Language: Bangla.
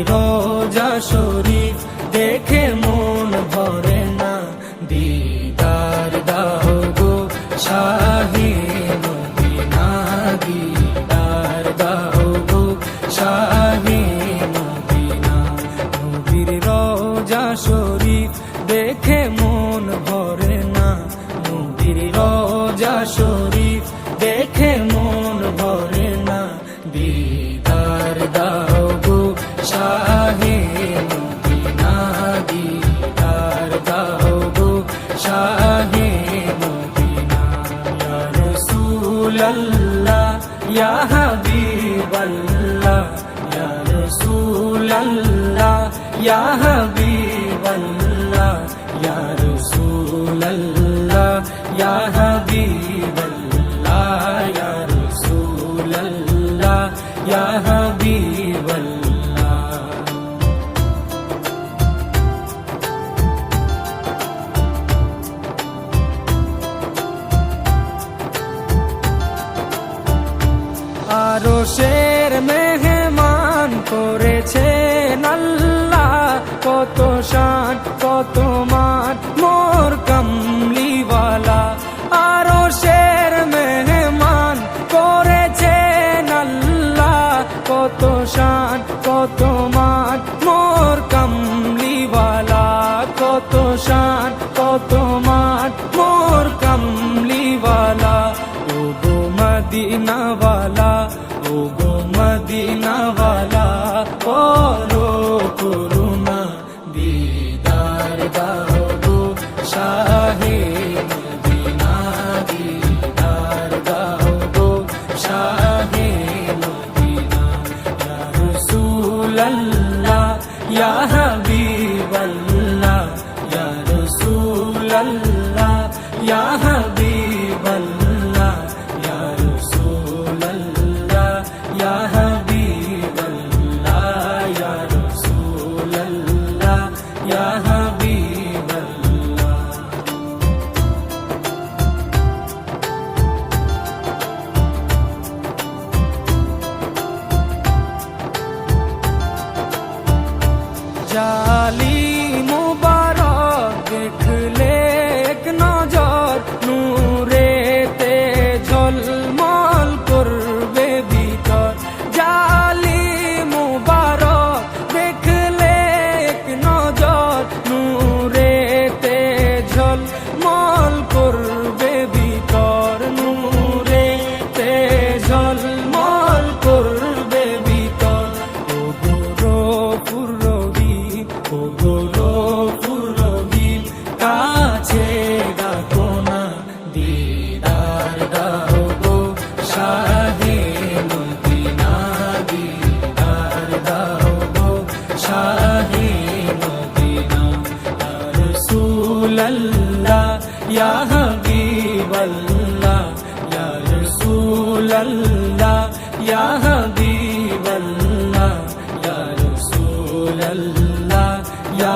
রোজা শরীফ দেখে মন ভরে না, দিদার দাও গো শাহে মদিনা, দিদার দাও গো শাহে মদিনা। নবীর রোজা শরীফ দেখে মন ভরে না, নবীর রোজা শরীফ দেখে মন ভরে না, দিদার দাও গো শাহে মদিনা, দিদার দাও গো শাহে মদিনা। ইয়া রাসূলাল্লাহ ইয়া হাবিবাল্লাহ, ইয়া রাসূলাল্লাহ ইয়া হাবিবাল্লাহ, ইয়া রাসূলাল্লাহ ইয়া হাবিবাল্লাহ, ইয়া রাসূলাল্লাহ ইয়া হাবিবাল্লাহ। আরশের মেহমান করেছেন আল্লাহ, কত শান কত মান মোর কামলিওয়ালা। আরশের মেহমান করেছেন আল্লাহ, কত শান কত মান মোর কামলিওয়ালা, কত শান কত মান মোর কামলিওয়ালা। ও গো মদিনাওয়ালা, ও গো মদিনাওয়ালা, করো করুণা, দিদার দাও গো শাহে মদিনা, দিদার দাও গো শাহে মদিনা। ইয়া রাসূলাল্লাহ ইয়া হাবিবাল্লাহ, ইয়া রাসূলাল্লাহ ইয়া হাবিবাল্লাহ, ইয়া রাসূলাল্লাহ ইয়া হাবিবাল্লাহ, ইয়া রাসূলাল্লাহ ইয়া হাবিবাল্লাহ। জালি মুবারক দেখলে এক নজর, নূরেতে ঝলমল করবে ভিতর। জালি মুবারক দেখলে এক নজর, নূরেতে ঝলমল করবে ভিতর, নূরেতে ঝলমল করবে ভিতর। ও গো গফুর রহিম, ও গো গফুর রহিম, কাছে ডাকো না, দিদার দাও গো শাহে মদিনা, দিদার দাও গো শাহে মদিনা। ইয়া রাসূলাল্লাহ ইয়া হাবিবাল্লাহ, ইয়া রাসূলাল্লাহ ইয়া হাবিবাল্লাহ, ইয়া রাসূলাল্লাহ ইয়া